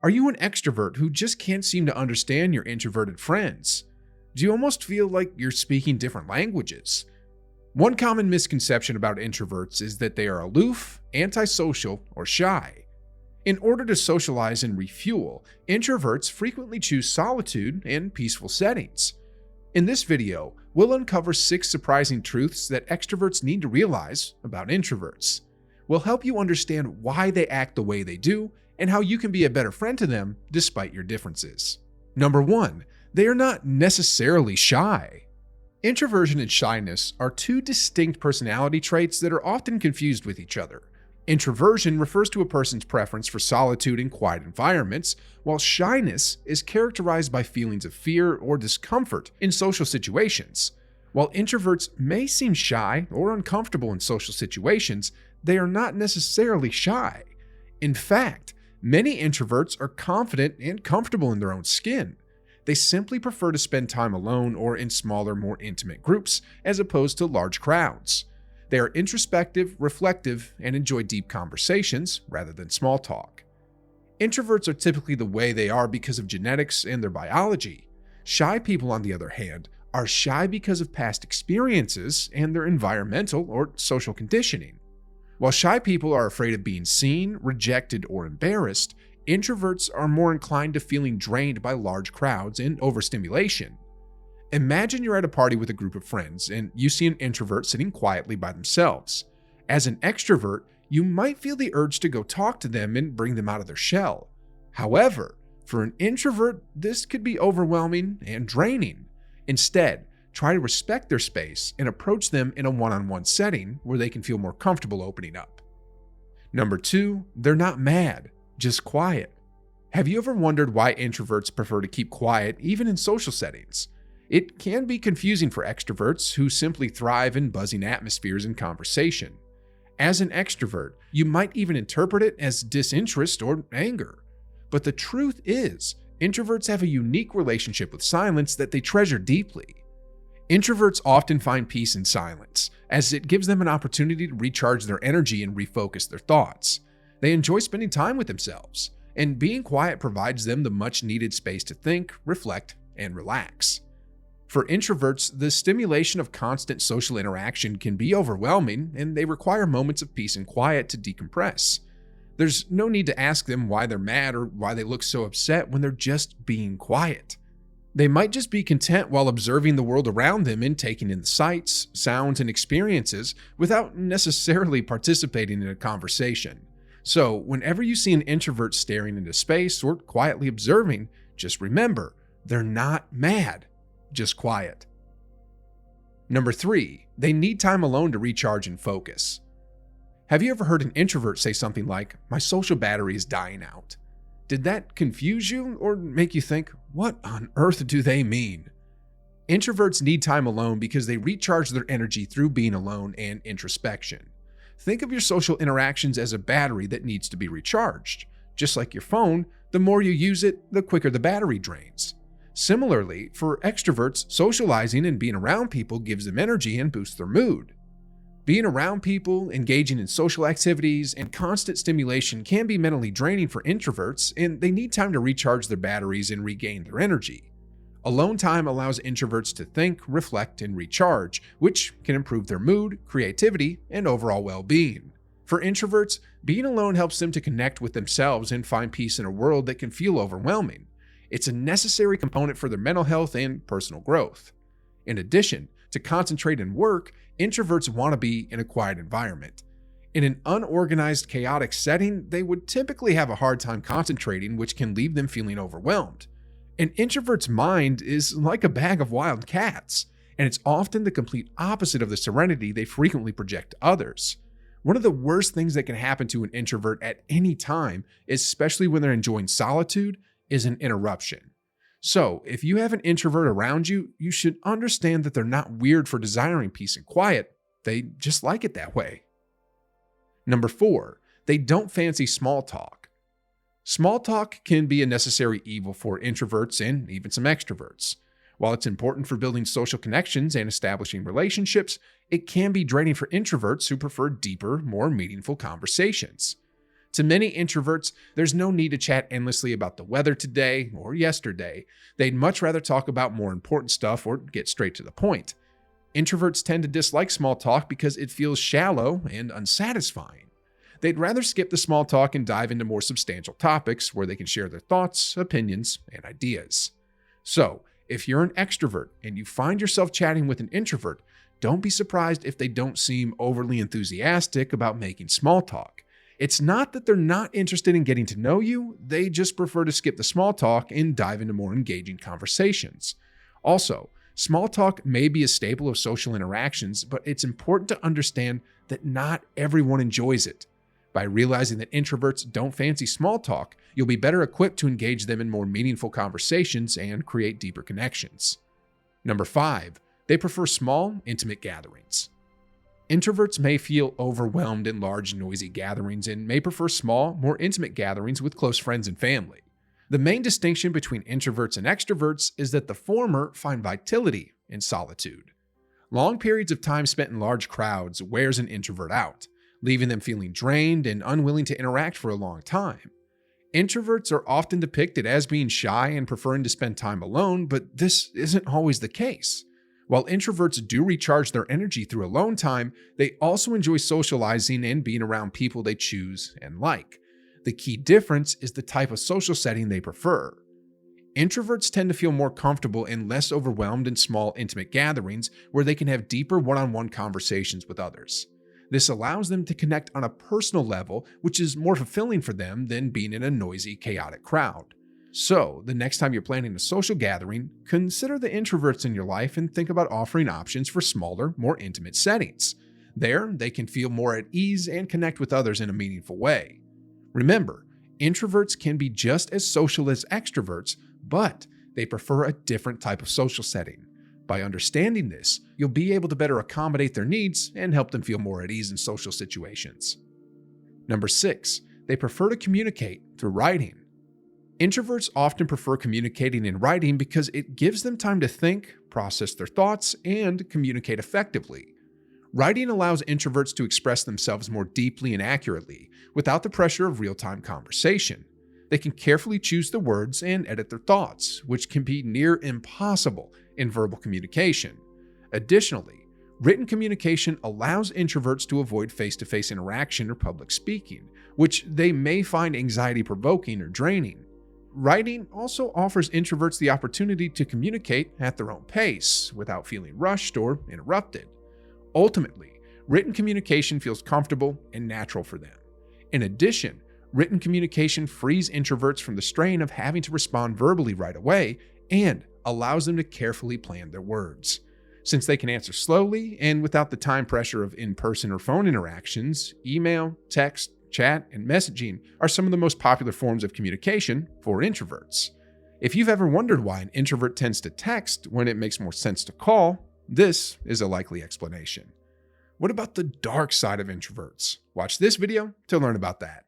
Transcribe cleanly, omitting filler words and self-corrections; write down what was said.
Are you an extrovert who just can't seem to understand your introverted friends? Do you almost feel like you're speaking different languages? One common misconception about introverts is that they are aloof, antisocial, or shy. In order to socialize and refuel, introverts frequently choose solitude and peaceful settings. In this video, we'll uncover 6 surprising truths that extroverts need to realize about introverts. We'll help you understand why they act the way they do and how you can be a better friend to them despite your differences. Number 1, they are not necessarily shy. Introversion and shyness are 2 distinct personality traits that are often confused with each other. Introversion refers to a person's preference for solitude and quiet environments, while shyness is characterized by feelings of fear or discomfort in social situations. While introverts may seem shy or uncomfortable in social situations, they are not necessarily shy. In fact, many introverts are confident and comfortable in their own skin. They simply prefer to spend time alone or in smaller, more intimate groups as opposed to large crowds. They are introspective, reflective, and enjoy deep conversations rather than small talk. Introverts are typically the way they are because of genetics and their biology. Shy people, on the other hand, are shy because of past experiences and their environmental or social conditioning. While shy people are afraid of being seen, rejected, or embarrassed, introverts are more inclined to feeling drained by large crowds and overstimulation. Imagine you're at a party with a group of friends and you see an introvert sitting quietly by themselves. As an extrovert, you might feel the urge to go talk to them and bring them out of their shell. However, for an introvert, this could be overwhelming and draining. Instead, try to respect their space and approach them in a one-on-one setting where they can feel more comfortable opening up. Number 2, they're not mad, just quiet. Have you ever wondered why introverts prefer to keep quiet even in social settings? It can be confusing for extroverts who simply thrive in buzzing atmospheres and conversation. As an extrovert, you might even interpret it as disinterest or anger. But the truth is, introverts have a unique relationship with silence that they treasure deeply. Introverts often find peace in silence, as it gives them an opportunity to recharge their energy and refocus their thoughts. They enjoy spending time with themselves, and being quiet provides them the much-needed space to think, reflect, and relax. For introverts, the stimulation of constant social interaction can be overwhelming, and they require moments of peace and quiet to decompress. There's no need to ask them why they're mad or why they look so upset when they're just being quiet. They might just be content while observing the world around them and taking in the sights, sounds, and experiences without necessarily participating in a conversation. So, whenever you see an introvert staring into space or quietly observing, just remember, they're not mad, just quiet. Number 3, they need time alone to recharge and focus. Have you ever heard an introvert say something like, "My social battery is dying out"? Did that confuse you or make you think, what on earth do they mean? Introverts need time alone because they recharge their energy through being alone and introspection. Think of your social interactions as a battery that needs to be recharged. Just like your phone, the more you use it, the quicker the battery drains. Similarly, for extroverts, socializing and being around people gives them energy and boosts their mood. Being around people, engaging in social activities, and constant stimulation can be mentally draining for introverts, and they need time to recharge their batteries and regain their energy. Alone time allows introverts to think, reflect, and recharge, which can improve their mood, creativity, and overall well-being. For introverts, being alone helps them to connect with themselves and find peace in a world that can feel overwhelming. It's a necessary component for their mental health and personal growth. In addition, to concentrate and work, introverts want to be in a quiet environment. In an unorganized, chaotic setting, they would typically have a hard time concentrating, which can leave them feeling overwhelmed. An introvert's mind is like a bag of wild cats, and it's often the complete opposite of the serenity they frequently project to others. One of the worst things that can happen to an introvert at any time, especially when they're enjoying solitude, is an interruption. So, if you have an introvert around you, you should understand that they're not weird for desiring peace and quiet. They just like it that way. Number 4, they don't fancy small talk. Small talk can be a necessary evil for introverts and even some extroverts. While it's important for building social connections and establishing relationships, it can be draining for introverts who prefer deeper, more meaningful conversations. To many introverts, there's no need to chat endlessly about the weather today or yesterday. They'd much rather talk about more important stuff or get straight to the point. Introverts tend to dislike small talk because it feels shallow and unsatisfying. They'd rather skip the small talk and dive into more substantial topics where they can share their thoughts, opinions, and ideas. So, if you're an extrovert and you find yourself chatting with an introvert, don't be surprised if they don't seem overly enthusiastic about making small talk. It's not that they're not interested in getting to know you, they just prefer to skip the small talk and dive into more engaging conversations. Also, small talk may be a staple of social interactions, but it's important to understand that not everyone enjoys it. By realizing that introverts don't fancy small talk, you'll be better equipped to engage them in more meaningful conversations and create deeper connections. Number 5, they prefer small, intimate gatherings. Introverts may feel overwhelmed in large, noisy gatherings and may prefer small, more intimate gatherings with close friends and family. The main distinction between introverts and extroverts is that the former find vitality in solitude. Long periods of time spent in large crowds wears an introvert out, leaving them feeling drained and unwilling to interact for a long time. Introverts are often depicted as being shy and preferring to spend time alone, but this isn't always the case. While introverts do recharge their energy through alone time, they also enjoy socializing and being around people they choose and like. The key difference is the type of social setting they prefer. Introverts tend to feel more comfortable and less overwhelmed in small, intimate gatherings where they can have deeper one-on-one conversations with others. This allows them to connect on a personal level, which is more fulfilling for them than being in a noisy, chaotic crowd. So, the next time you're planning a social gathering, consider the introverts in your life and think about offering options for smaller, more intimate settings. There, they can feel more at ease and connect with others in a meaningful way. Remember, introverts can be just as social as extroverts, but they prefer a different type of social setting. By understanding this, you'll be able to better accommodate their needs and help them feel more at ease in social situations. Number 6, they prefer to communicate through writing. Introverts often prefer communicating in writing because it gives them time to think, process their thoughts, and communicate effectively. Writing allows introverts to express themselves more deeply and accurately, without the pressure of real-time conversation. They can carefully choose the words and edit their thoughts, which can be near impossible in verbal communication. Additionally, written communication allows introverts to avoid face-to-face interaction or public speaking, which they may find anxiety-provoking or draining. Writing also offers introverts the opportunity to communicate at their own pace, without feeling rushed or interrupted. Ultimately, written communication feels comfortable and natural for them. In addition, written communication frees introverts from the strain of having to respond verbally right away and allows them to carefully plan their words. Since they can answer slowly and without the time pressure of in-person or phone interactions, email, text, chat, and messaging are some of the most popular forms of communication for introverts. If you've ever wondered why an introvert tends to text when it makes more sense to call, this is a likely explanation. What about the dark side of introverts? Watch this video to learn about that.